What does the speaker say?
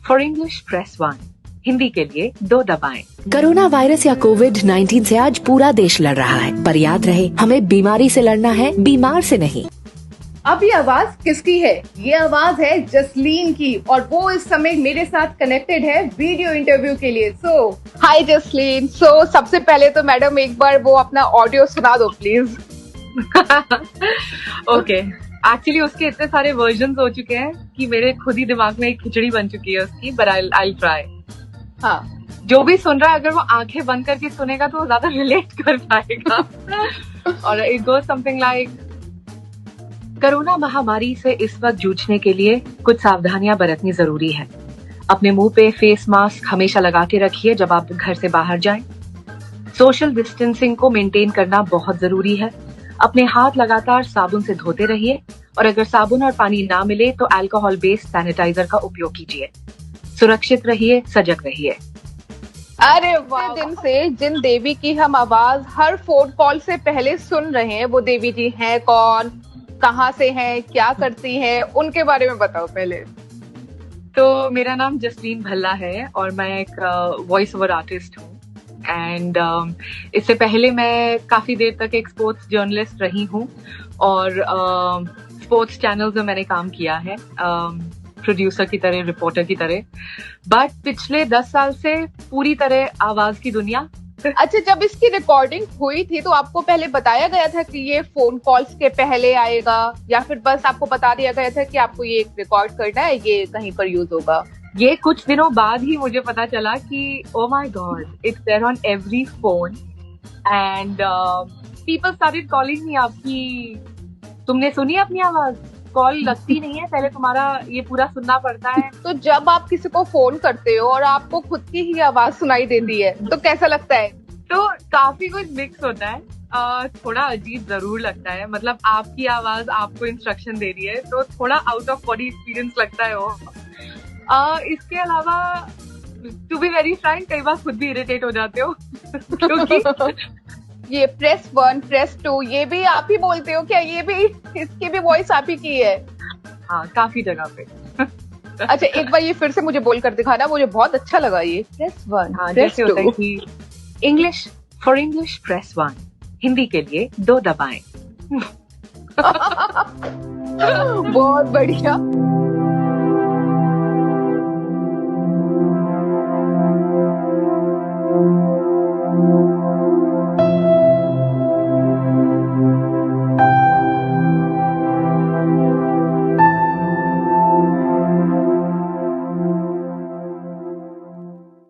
For English press 1, Hindi के लिए 2 दबाएं। कोरोना वायरस या कोविड-19 से आज पूरा देश लड़ रहा है, पर याद रहे हमें बीमारी से लड़ना है, बीमार से नहीं। अब ये आवाज किसकी है? ये आवाज है जसलीन की और वो इस समय मेरे साथ कनेक्टेड है वीडियो इंटरव्यू के लिए। हाय जसलीन। सबसे पहले तो मैडम एक बार वो अपना ऑडियो सुना दो प्लीज। ओके, एक्चुअली उसके इतने सारे वर्जन्स हो चुके हैं कि मेरे खुद ही दिमाग में एक खिचड़ी बन चुकी है उसकी, बट आई ट्राई। हाँ, जो भी सुन रहा है अगर वो आंखें बंद करके सुनेगा तो वो ज्यादा रिलेट कर पाएगा। और it goes something like, corona महामारी से इस वक्त जूझने के लिए कुछ सावधानियां बरतनी जरूरी है। अपने मुंह पे फेस मास्क हमेशा लगा के रखिए जब आप घर से बाहर जाएं। सोशल डिस्टेंसिंग को मेंटेन करना बहुत जरूरी है। अपने हाथ लगातार साबुन से धोते रहिए और अगर साबुन और पानी ना मिले तो अल्कोहल बेस्ड सैनिटाइजर का उपयोग कीजिए। सुरक्षित रहिए, सजग रहिए। अरे वाह! दिन से जिन देवी की हम आवाज हर फोन कॉल से पहले सुन रहे हैं, वो देवी जी हैं कौन, कहाँ से हैं, क्या करती हैं, उनके बारे में बताओ पहले। तो मेरा नाम जसलीन भल्ला है और मैं एक वॉइस ओवर आर्टिस्ट हूँ एंड इससे पहले मैं काफी देर तक एक स्पोर्ट्स जर्नलिस्ट रही हूँ और स्पोर्ट्स चैनल्स में मैंने काम किया है, प्रोड्यूसर की तरह, रिपोर्टर की तरह। बट पिछले 10 साल से पूरी तरह आवाज की दुनिया। अच्छा, जब इसकी रिकॉर्डिंग हुई थी तो आपको पहले बताया गया था कि ये फोन कॉल्स के पहले आएगा या फिर बस आपको बता दिया गया था कि आपको ये रिकॉर्ड करना है, ये कहीं पर यूज होगा? ये कुछ दिनों बाद ही मुझे पता चला कि oh my God, it's there on every phone and people started calling me. आपकी, तुमने सुनी अपनी आवाज? कॉल लगती नहीं है, पहले तुम्हारा ये पूरा सुनना पड़ता है। तो जब आप किसी को फोन करते हो और आपको खुद की ही आवाज सुनाई देती है तो कैसा लगता है? तो काफी कुछ मिक्स होता है, थोड़ा अजीब जरूर लगता है। मतलब आपकी आवाज आपको इंस्ट्रक्शन दे रही है तो थोड़ा आउट ऑफ बॉडी एक्सपीरियंस लगता है वो। इसके अलावा टू बी वेरी फ्रैंक, कई बार खुद भी इरिटेट हो जाते हो क्योंकि ये प्रेस 1, प्रेस 2 ये भी आप ही बोलते हो क्या? ये भी, इसकी भी वॉइस आप ही की है? हाँ, काफी जगह पे। अच्छा, एक बार ये फिर से मुझे बोल कर दिखाना, मुझे बहुत अच्छा लगा ये। प्रेस 1, हाँ, जैसे होता है कि English for English press 1, Hindi के लिए 2 दबाएं। बहुत बढ़िया।